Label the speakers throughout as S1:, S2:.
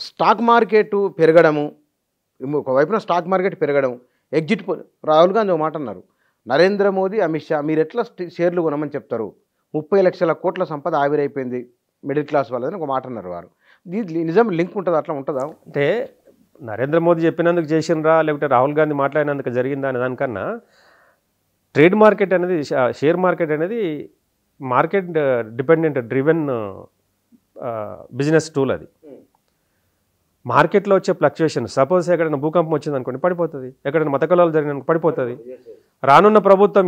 S1: Stock market పెరగడము, ఒకవైపున stock market పెరగడం, ఎగ్జిట్ రాహుల్ గాంధీ ఒక మాట అన్నారు, నరేంద్ర మోదీ అమిత్ షా మీరు ఎట్లా షేర్లు కొనమని చెప్తారు, 30 లక్షల కోట్ల సంపద ఆవిరైపోయింది మిడిల్ క్లాస్ వాళ్ళని ఒక మాట అన్నారు వారు. దీని నిజం లింక్ ఉంటుంది, అట్లా ఉంటుందా?
S2: అంటే నరేంద్ర మోదీ చెప్పినందుకు చేసినరా లేకపోతే రాహుల్ గాంధీ మాట్లాడినందుకు జరిగిందా అనే దానికన్నా ట్రేడ్ మార్కెట్ అనేది, షేర్ మార్కెట్ అనేది market dependent driven business tool. అది మార్కెట్లో వచ్చే ఫ్లక్చుయేషన్, సపోజ్ ఎక్కడైనా భూకంపం వచ్చింది అనుకోండి పడిపోతుంది, ఎక్కడైనా మత కలహాలు జరిగిన పడిపోతుంది. రానున్న ప్రభుత్వం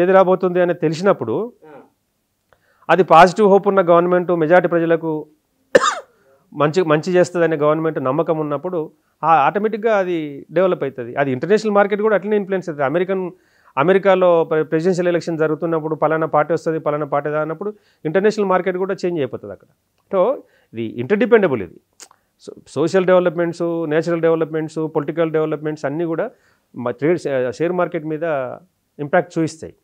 S2: ఏది రాబోతుంది అనేది తెలిసినప్పుడు అది పాజిటివ్ హోప్ ఉన్న గవర్నమెంట్, మెజారిటీ ప్రజలకు మంచి చేస్తుందనే గవర్నమెంట్ నమ్మకం ఉన్నప్పుడు ఆటోమేటిక్గా అది డెవలప్ అవుతుంది. అది ఇంటర్నేషనల్ మార్కెట్ కూడా అట్లనే ఇన్ఫ్లుయెన్స్ అవుతుంది. అమెరికాలో ప్రెసిడెన్షియల్ ఎలక్షన్ జరుగుతున్నప్పుడు పలానా పార్టీ వస్తుంది, పలానా పార్టీ అన్నప్పుడు ఇంటర్నేషనల్ మార్కెట్ కూడా చేంజ్ అయిపోతుంది అక్కడ. సో ఇది ఇంటర్డిపెండబుల్. ఇది social developments, natural developments, political developments అన్నీ కూడా షేర్ మార్కెట్ మీద ఇంపాక్ట్ చూపిస్తాయి.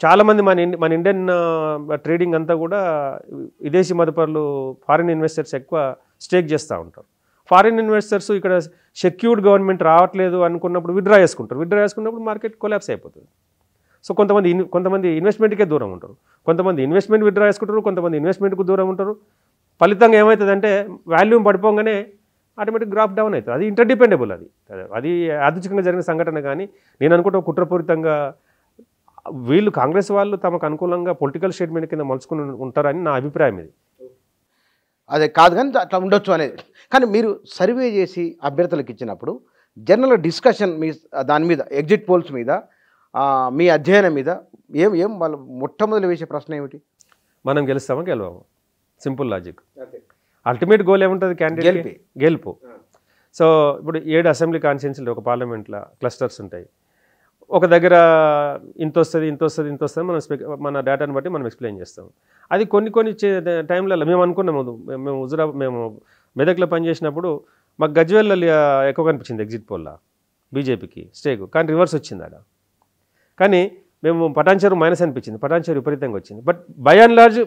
S2: చాలామంది మన ఇండియన్ ట్రేడింగ్ అంతా కూడా విదేశీ మదుపరులు, ఫారిన్ ఇన్వెస్టర్స్ ఎక్కువ స్టేక్ చేస్తూ ఉంటారు. ఫారిన్ ఇన్వెస్టర్స్ ఇక్కడ సెక్యూర్డ్ గవర్నమెంట్ రావట్లేదు అనుకున్నప్పుడు విత్డ్రా చేసుకున్నప్పుడు మార్కెట్ కొలాప్స్ అయిపోతుంది. సో కొంతమంది ఇన్వెస్ట్మెంట్కే దూరం ఉంటారు, కొంతమంది ఇన్వెస్ట్మెంట్ విత్డ్రా చేసుకుంటారు, కొంతమంది ఇన్వెస్ట్మెంట్కు దూరం ఉంటారు. ఫలితంగా ఏమవుతుందంటే వాల్యూమ్ పడిపోగానే ఆటోమేటిక్ గ్రాఫ్ డౌన్ అవుతుంది. అది ఇంటర్డిపెండబుల్. అది యాదృచ్ఛికంగా జరిగిన సంఘటన. కానీ నేను అనుకుంటా కుట్రపూరితంగా వీళ్ళు కాంగ్రెస్ వాళ్ళు తమకు అనుకూలంగా పొలిటికల్ స్టేట్మెంట్ కింద మలుచుకుని ఉంటారని నా అభిప్రాయం. ఇది
S1: అదే కాదు కానీ అట్లా ఉండొచ్చు అనేది. కానీ మీరు సర్వే చేసి అభ్యర్థులకు ఇచ్చినప్పుడు జనరల్ డిస్కషన్ మీ దాని మీద, ఎగ్జిట్ పోల్స్ మీద, మీ అధ్యయనం మీద ఏం వాళ్ళు మొట్టమొదటి వేసే ప్రశ్న ఏమిటి?
S2: మనం గెలుస్తామా గెలవము, సింపుల్ లాజిక్. అల్టిమేట్ గోల్ ఏముంటుంది? క్యాండిడేట్ గెలుపు. సో ఇప్పుడు 7 అసెంబ్లీ కాన్స్టిట్యున్సీలు, ఒక పార్లమెంట్లో క్లస్టర్స్ ఉంటాయి. ఒక దగ్గర ఇంత వస్తుంది మన డేటాను బట్టి మనం ఎక్స్ప్లెయిన్ చేస్తాం. అది కొన్ని టైంలలో మేము అనుకున్నాము, మేము మెదక్లో పనిచేసినప్పుడు మాకు గజ్వేల్లో ఎక్కువ కనిపించింది ఎగ్జిట్ పోల్లో బీజేపీకి స్టేక్, కానీ రివర్స్ వచ్చింది ఆడ. కానీ మేము పటాన్చెరు మైనస్ అనిపించింది, పటాన్చెరు విపరీతంగా వచ్చింది. But by and large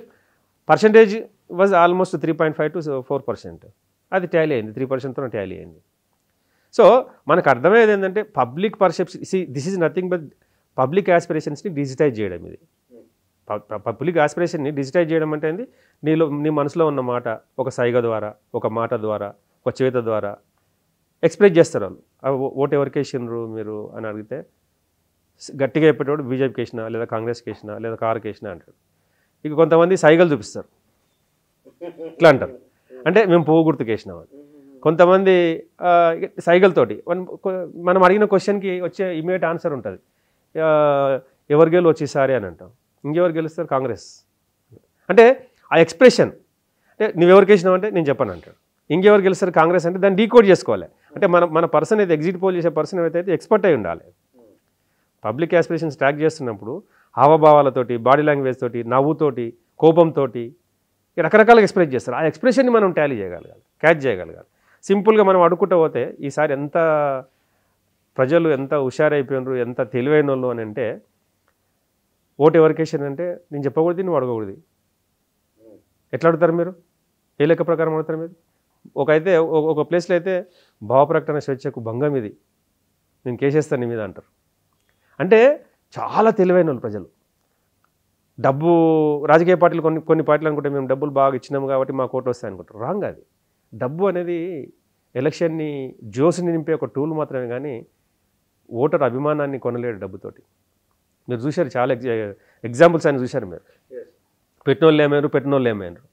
S2: percentage was almost 3.5 to 4%. అది టాలీ అయింది, 3%తో టాలీ అయింది. సో మనకు అర్థమయ్యేది ఏంటంటే public perception, this is nothing but public ఆస్పిరేషన్స్ని డిజిటైజ్ చేయడం. ఇది పబ్లిక్ ఆస్పిరేషన్ని డిజిటైజ్ చేయడం అంటే ఏంది? నీ మనసులో ఉన్న మాట ఒక సైగ ద్వారా, ఒక మాట ద్వారా, ఒక చేత ద్వారా ఎక్స్ప్రెస్ చేస్తారు వాళ్ళు. ఓటు ఎవరికి వేసినారు మీరు అని అడిగితే గట్టిగా చెప్పేటోడు బీజేపీకి వేసినా, లేదా కాంగ్రెస్కి వేసినా, లేదా కారుకి వేసినా అంటారు. ఇక కొంతమంది సైగలు చూపిస్తారు, ఇట్లా అంటారు, అంటే మేము పువ్వు గుర్తుకు వేసినామని. కొంతమంది సైగలతోటి మనం అడిగిన క్వశ్చన్కి వచ్చే ఇమీడియట్ ఆన్సర్ ఉంటుంది, ఎవరు గెలు వచ్చేసారి అని అంటాం. ఇంకెవరు గెలుస్తారు? కాంగ్రెస్. అంటే ఆ ఎక్స్ప్రెషన్, అంటే నువ్వెవరికి వేసినావు అంటే నేను చెప్పను అంటాడు. ఇంకెవరు గెలుస్తారు? కాంగ్రెస్ అంటే దాన్ని డీకోడ్ చేసుకోవాలి. అంటే మన పర్సన్ అయితే, ఎగ్జిట్ పోల్ చేసే పర్సన్ ఏదైతే ఎక్స్పర్ట్ అయి ఉండాలి. పబ్లిక్ ఆస్పిరేషన్స్ ట్రాక్ చేస్తున్నప్పుడు హావభావాలతోటి, బాడీ లాంగ్వేజ్ తోటి, నవ్వుతోటి, కోపంతో రకరకాలుగా ఎక్స్ప్రెస్ చేస్తారు. ఆ ఎక్స్ప్రెషన్ని మనం టాలీ చేయగలగాలి, క్యాచ్ చేయగలగాలి. సింపుల్గా మనం అడుక్కుంటూ పోతే ఈసారి ప్రజలు ఎంత హుషారైపోయినారు, ఎంత తెలివైన వాళ్ళు అని అంటే, ఓటు ఎవరికేషన్ అంటే నేను చెప్పకూడదు, నువ్వు అడగకూడదు. ఎట్లా అడుగుతారు మీరు? ఏ లెక్క ప్రకారం అడుగుతారు మీరు? ఒక ప్లేస్లో అయితే భావప్రకటన స్వేచ్ఛకు భంగం ఇది, నేను కేసేస్తాను నీ మీద అంటారు. అంటే చాలా తెలివైన వాళ్ళు ప్రజలు. డబ్బు రాజకీయ పార్టీలు కొన్ని పార్టీలు అనుకుంటే మేము డబ్బులు బాగా ఇచ్చినాము కాబట్టి మాకు ఓటు వస్తాయి అనుకుంటారు. రాంగ్. అది డబ్బు అనేది ఎలక్షన్ని జోస్ని నింపే ఒక టూల్ మాత్రమే, కానీ ఓటర్ అభిమానాన్ని కొనలేడు డబ్బుతోటి. మీరు చూశారు, చాలా ఎగ్జాంపుల్స్ అని చూశారు మీరు. పెట్టినోళ్ళు ఏమైనారు.